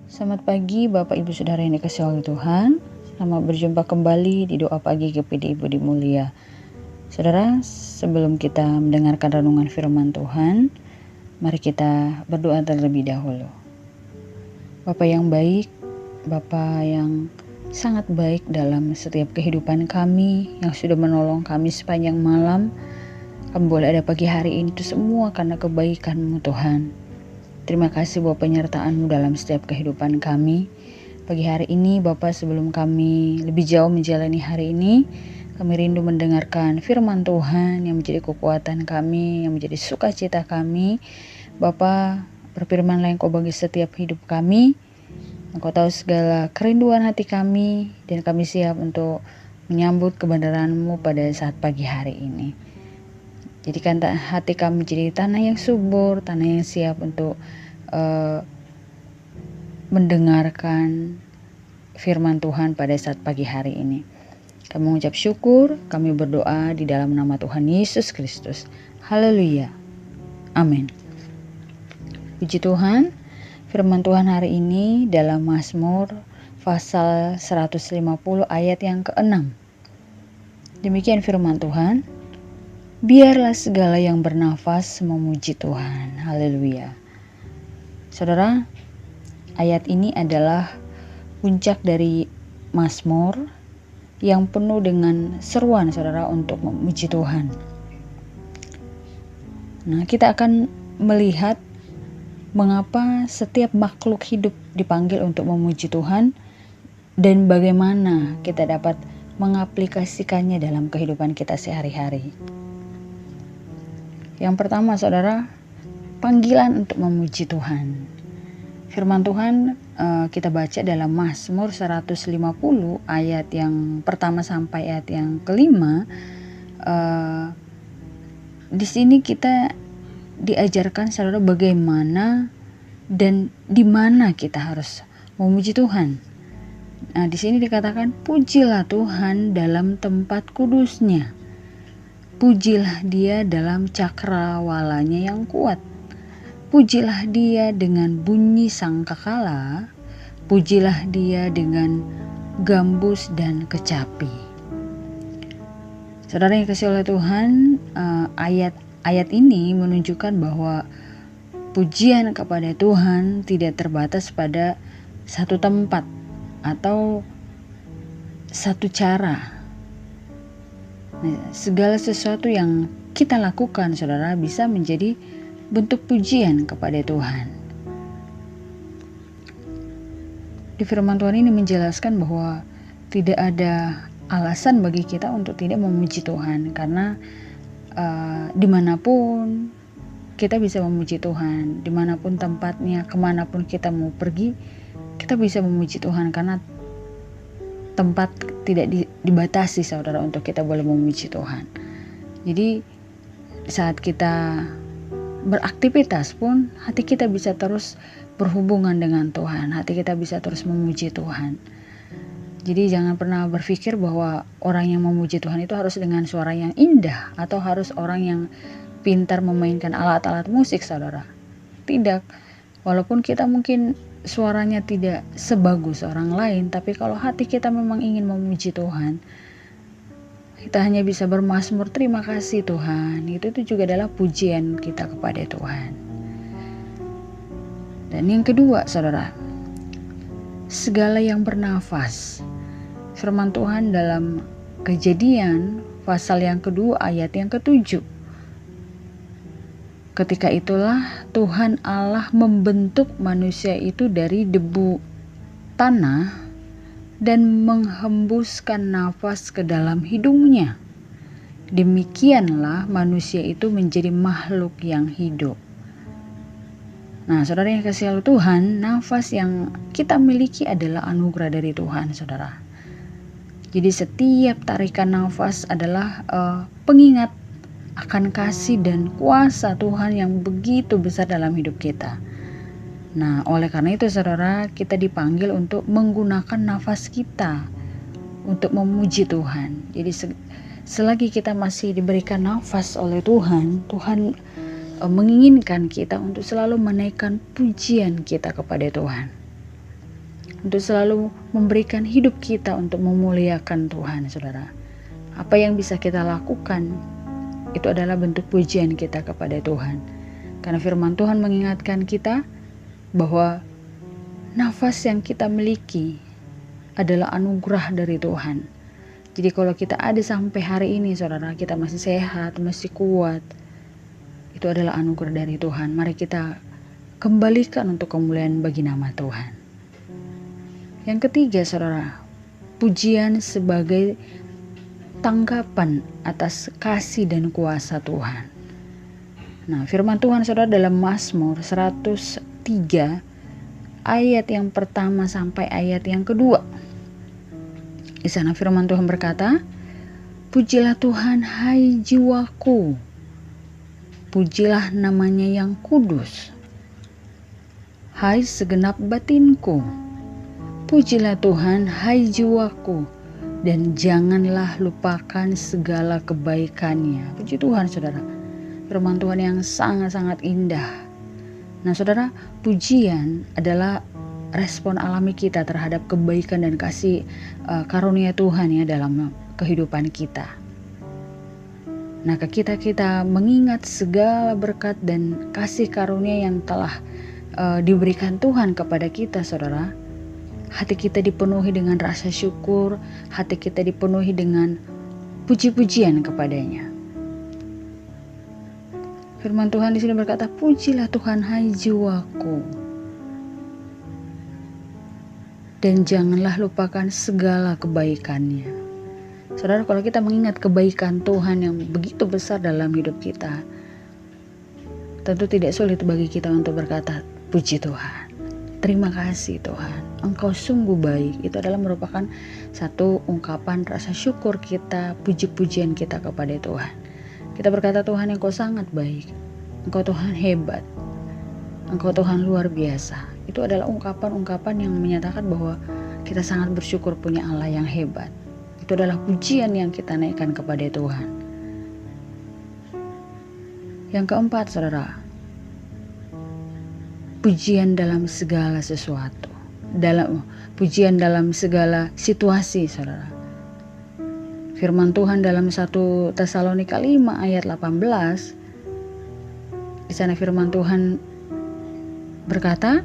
Selamat pagi Bapak Ibu Saudara yang dikasihi oleh Tuhan. Selamat berjumpa kembali di doa pagi GPD Budi Mulia. Saudara, sebelum kita mendengarkan renungan firman Tuhan, mari kita berdoa terlebih dahulu. Bapa yang baik, Bapa yang sangat baik dalam setiap kehidupan kami, yang sudah menolong kami sepanjang malam. Kami boleh ada pagi hari ini itu semua karena kebaikan-Mu Tuhan. Terima kasih buat penyertaan-Mu dalam setiap kehidupan kami. Pagi hari ini Bapak, sebelum kami lebih jauh menjalani hari ini, kami rindu mendengarkan firman Tuhan yang menjadi kekuatan kami, yang menjadi sukacita kami. Bapak, berfirman-Lah Engkau bagi setiap hidup kami. Engkau tahu segala kerinduan hati kami, dan kami siap untuk menyambut kebenaran-Mu pada saat pagi hari ini. Jadikan hati kami menjadi tanah yang subur, tanah yang siap untuk mendengarkan firman Tuhan pada saat pagi hari ini. Kami mengucap syukur, kami berdoa di dalam nama Tuhan Yesus Kristus. Haleluya. Amin. Puji Tuhan, firman Tuhan hari ini dalam Mazmur pasal 150 ayat yang ke-6. Demikian firman Tuhan. Biarlah segala yang bernafas memuji Tuhan. Haleluya. Saudara, ayat ini adalah puncak dari Mazmur yang penuh dengan seruan saudara untuk memuji Tuhan. Nah, kita akan melihat mengapa setiap makhluk hidup dipanggil untuk memuji Tuhan dan bagaimana kita dapat mengaplikasikannya dalam kehidupan kita sehari-hari. Yang pertama saudara, panggilan untuk memuji Tuhan. Firman Tuhan kita baca dalam Mazmur 150 ayat yang pertama sampai ayat yang kelima. Di sini kita diajarkan saudara bagaimana dan di mana kita harus memuji Tuhan. Nah, di sini dikatakan pujilah Tuhan dalam tempat kudusnya. Pujilah Dia dalam cakrawalanya yang kuat. Pujilah Dia dengan bunyi sangkakala. Pujilah Dia dengan gambus dan kecapi. Saudara yang dikasihi oleh Tuhan, ayat ini menunjukkan bahwa pujian kepada Tuhan tidak terbatas pada satu tempat atau satu cara. Nah, segala sesuatu yang kita lakukan saudara bisa menjadi bentuk pujian kepada Tuhan. Di firman Tuhan ini menjelaskan bahwa tidak ada alasan bagi kita untuk tidak memuji Tuhan, karena dimanapun kita bisa memuji Tuhan, dimanapun tempatnya, kemanapun kita mau pergi, kita bisa memuji Tuhan karena tempat tidak dibatasi saudara untuk kita boleh memuji Tuhan. Jadi saat kita beraktivitas pun hati kita bisa terus berhubungan dengan Tuhan, hati kita bisa terus memuji Tuhan. Jadi jangan pernah berpikir bahwa orang yang memuji Tuhan itu harus dengan suara yang indah atau harus orang yang pintar memainkan alat-alat musik saudara. Tidak. Walaupun kita mungkin suaranya tidak sebagus orang lain, tapi kalau hati kita memang ingin memuji Tuhan, kita hanya bisa bermazmur, terima kasih Tuhan. Itu juga adalah pujian kita kepada Tuhan. Dan yang kedua saudara, segala yang bernafas. Firman Tuhan dalam Kejadian pasal yang kedua ayat yang ke-7. Ketika itulah Tuhan Allah membentuk manusia itu dari debu tanah dan menghembuskan nafas ke dalam hidungnya. Demikianlah manusia itu menjadi makhluk yang hidup. Nah, saudara yang dikasihi Tuhan, nafas yang kita miliki adalah anugerah dari Tuhan, saudara. Jadi setiap tarikan nafas adalah pengingat akan kasih dan kuasa Tuhan yang begitu besar dalam hidup kita. Nah, oleh karena itu saudara, kita dipanggil untuk menggunakan nafas kita untuk memuji Tuhan. Jadi selagi kita masih diberikan nafas oleh Tuhan, Tuhan menginginkan kita untuk selalu menaikkan pujian kita kepada Tuhan. untuk selalu memberikan hidup kita untuk memuliakan Tuhan, saudara. Apa yang bisa kita lakukan itu adalah bentuk pujian kita kepada Tuhan. Karena firman Tuhan mengingatkan kita bahwa nafas yang kita miliki adalah anugerah dari Tuhan. Jadi kalau kita ada sampai hari ini, saudara, kita masih sehat, masih kuat, itu adalah anugerah dari Tuhan. Mari kita kembalikan untuk kemuliaan bagi nama Tuhan. Yang ketiga, saudara, pujian sebagai tanggapan atas kasih dan kuasa Tuhan. Nah, firman Tuhan, saudara, dalam Mazmur 103 ayat yang pertama sampai ayat yang kedua. Di sana firman Tuhan berkata, "Pujilah Tuhan, hai jiwaku. Pujilah namanya yang kudus. Hai segenap batinku. Pujilah Tuhan, hai jiwaku. Dan janganlah lupakan segala kebaikannya." Puji Tuhan, saudara. Firman Tuhan yang sangat-sangat indah. Nah, saudara, pujian adalah respon alami kita terhadap kebaikan dan kasih karunia Tuhan ya dalam kehidupan kita. Nah, kita mengingat segala berkat dan kasih karunia yang telah diberikan Tuhan kepada kita, saudara. Hati kita dipenuhi dengan rasa syukur, hati kita dipenuhi dengan puji-pujian kepadanya. Firman Tuhan di sini berkata, "Pujilah Tuhan, hai jiwaku. Dan janganlah lupakan segala kebaikannya." Saudara, kalau kita mengingat kebaikan Tuhan yang begitu besar dalam hidup kita, tentu tidak sulit bagi kita untuk berkata, "Puji Tuhan, terima kasih Tuhan, Engkau sungguh baik." Itu adalah merupakan satu ungkapan rasa syukur kita, puji-pujian kita kepada Tuhan. Kita berkata, "Tuhan, Engkau sangat baik, Engkau Tuhan hebat, Engkau Tuhan luar biasa." Itu adalah ungkapan-ungkapan yang menyatakan bahwa kita sangat bersyukur punya Allah yang hebat. Itu adalah pujian yang kita naikkan kepada Tuhan. Yang keempat, saudara, pujian dalam segala sesuatu. Pujian dalam segala situasi, saudara. Firman Tuhan dalam 1 Tesalonika 5 ayat 18. Di sana firman Tuhan berkata,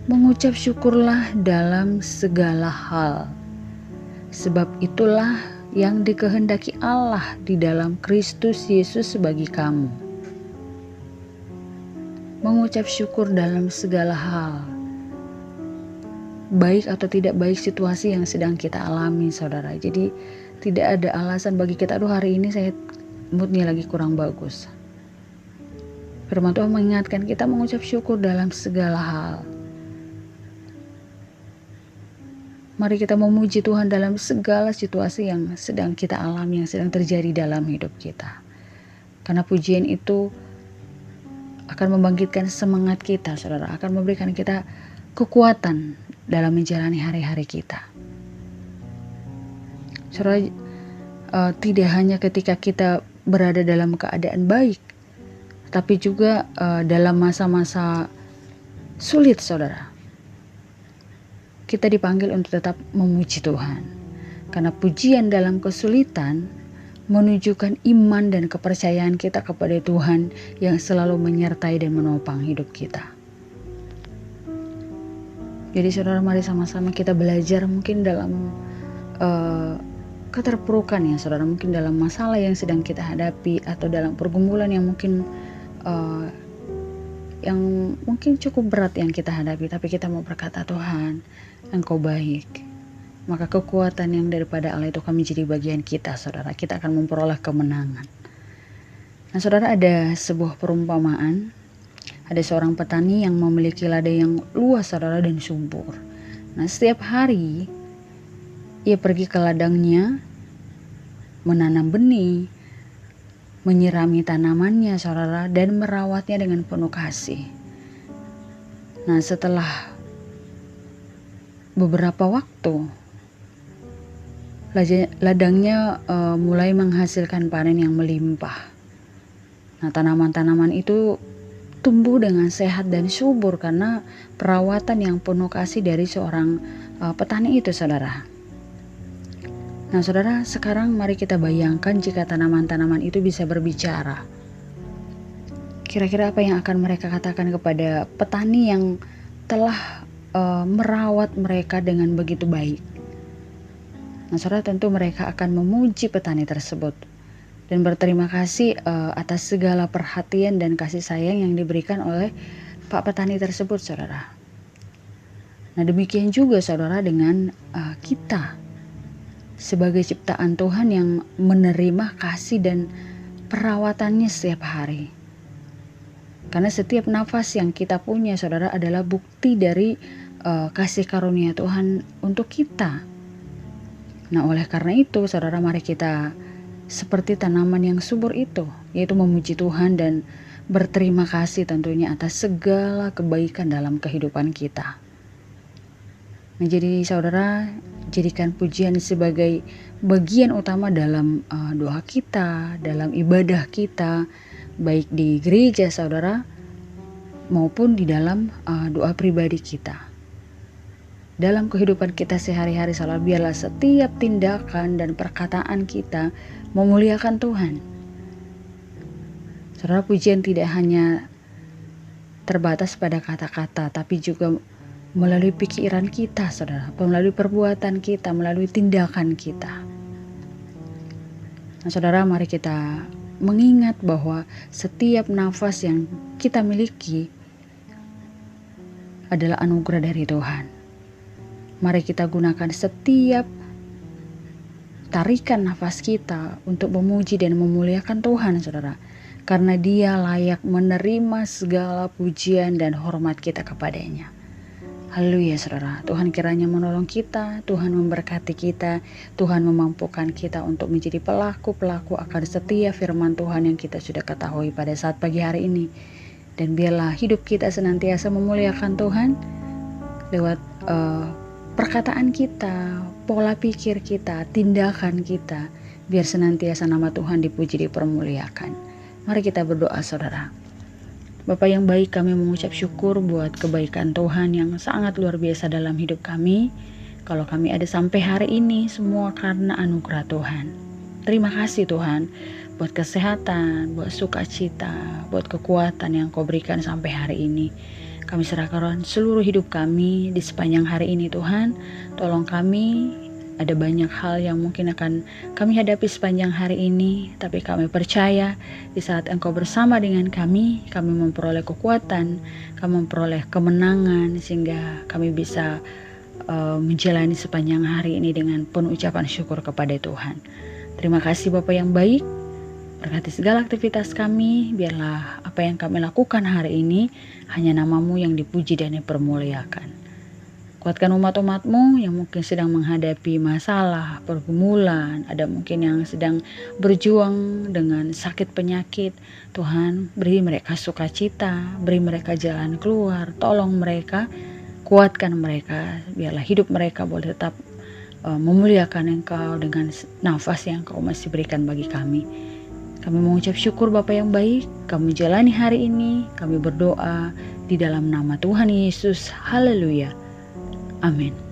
"Mengucap syukurlah dalam segala hal, sebab itulah yang dikehendaki Allah di dalam Kristus Yesus bagi kamu." Mengucap syukur dalam segala hal. Baik atau tidak baik situasi yang sedang kita alami, saudara. Jadi tidak ada alasan bagi kita, "Aduh, hari ini saya moodnya lagi kurang bagus." Firman Tuhan mengingatkan kita mengucap syukur dalam segala hal. Mari kita memuji Tuhan dalam segala situasi yang sedang kita alami, yang sedang terjadi dalam hidup kita. Karena pujian itu akan membangkitkan semangat kita, saudara. Akan memberikan kita kekuatan dalam menjalani hari-hari kita. Saudara, tidak hanya ketika kita berada dalam keadaan baik, tapi juga dalam masa-masa sulit, saudara. Kita dipanggil untuk tetap memuji Tuhan. Karena pujian dalam kesulitan menunjukkan iman dan kepercayaan kita kepada Tuhan yang selalu menyertai dan menopang hidup kita. Jadi saudara, mari sama-sama kita belajar mungkin dalam keterpurukan ya saudara, mungkin dalam masalah yang sedang kita hadapi atau dalam pergumulan yang mungkin cukup berat yang kita hadapi, tapi kita mau berkata, "Tuhan, Engkau baik." Maka kekuatan yang daripada Allah itu akan menjadi bagian kita, saudara. Kita akan memperoleh kemenangan. Nah, saudara, ada sebuah perumpamaan. Ada seorang petani yang memiliki ladang yang luas, saudara, dan subur. Nah, setiap hari ia pergi ke ladangnya, menanam benih, menyirami tanamannya, saudara, dan merawatnya dengan penuh kasih. Nah, setelah beberapa waktu, ladangnya mulai menghasilkan panen yang melimpah. Nah, tanaman-tanaman itu tumbuh dengan sehat dan subur karena perawatan yang penuh kasih dari seorang petani itu, saudara. Nah, saudara, sekarang mari kita bayangkan jika tanaman-tanaman itu bisa berbicara. Kira-kira apa yang akan mereka katakan kepada petani yang telah merawat mereka dengan begitu baik? Nah, saudara, tentu mereka akan memuji petani tersebut dan berterima kasih atas segala perhatian dan kasih sayang yang diberikan oleh Pak petani tersebut, saudara. Nah, demikian juga, saudara, dengan kita sebagai ciptaan Tuhan yang menerima kasih dan perawatannya setiap hari. Karena setiap nafas yang kita punya, saudara, adalah bukti dari kasih karunia Tuhan untuk kita. Nah, oleh karena itu, saudara, mari kita seperti tanaman yang subur itu, yaitu memuji Tuhan dan berterima kasih tentunya atas segala kebaikan dalam kehidupan kita. Nah, jadi saudara, jadikan pujian sebagai bagian utama dalam doa kita, dalam ibadah kita, baik di gereja, saudara, maupun di dalam doa pribadi kita. Dalam kehidupan kita sehari-hari, saudara, biarlah setiap tindakan dan perkataan kita memuliakan Tuhan. Saudara, pujian tidak hanya terbatas pada kata-kata, tapi juga melalui pikiran kita, saudara, melalui perbuatan kita, melalui tindakan kita. Nah, saudara, mari kita mengingat bahwa setiap nafas yang kita miliki adalah anugerah dari Tuhan. Mari kita gunakan setiap tarikan nafas kita untuk memuji dan memuliakan Tuhan, saudara, karena Dia layak menerima segala pujian dan hormat kita kepadanya. Haleluya, saudara. Tuhan kiranya menolong kita, Tuhan memberkati kita, Tuhan memampukan kita untuk menjadi pelaku-pelaku akan setiap firman Tuhan yang kita sudah ketahui pada saat pagi hari ini. Dan biarlah hidup kita senantiasa memuliakan Tuhan lewat perkataan kita, pola pikir kita, tindakan kita, biar senantiasa nama Tuhan dipuji, dipermuliakan. Mari kita berdoa, saudara. Bapa yang baik, kami mengucap syukur buat kebaikan Tuhan yang sangat luar biasa dalam hidup kami. Kalau kami ada sampai hari ini, semua karena anugerah Tuhan. Terima kasih Tuhan, buat kesehatan, buat sukacita, buat kekuatan yang Kau berikan sampai hari ini. Kami serahkan seluruh hidup kami di sepanjang hari ini, Tuhan. Tolong kami, ada banyak hal yang mungkin akan kami hadapi sepanjang hari ini, tapi kami percaya di saat Engkau bersama dengan kami memperoleh kekuatan, kami memperoleh kemenangan, sehingga kami bisa menjalani sepanjang hari ini dengan penuh ucapan syukur kepada Tuhan. Terima kasih Bapa yang baik, berkati segala aktivitas kami, biarlah apa yang kami lakukan hari ini hanya nama-Mu yang dipuji dan dipermuliakan. Kuatkan umat-umat-Mu yang mungkin sedang menghadapi masalah, pergumulan, ada mungkin yang sedang berjuang dengan sakit penyakit. Tuhan, beri mereka sukacita, beri mereka jalan keluar, tolong mereka, kuatkan mereka, biarlah hidup mereka boleh tetap memuliakan Engkau dengan nafas yang Engkau masih berikan bagi kami. Kami mengucap syukur Bapa yang baik, kami jalani hari ini, kami berdoa di dalam nama Tuhan Yesus. Haleluya. Amin.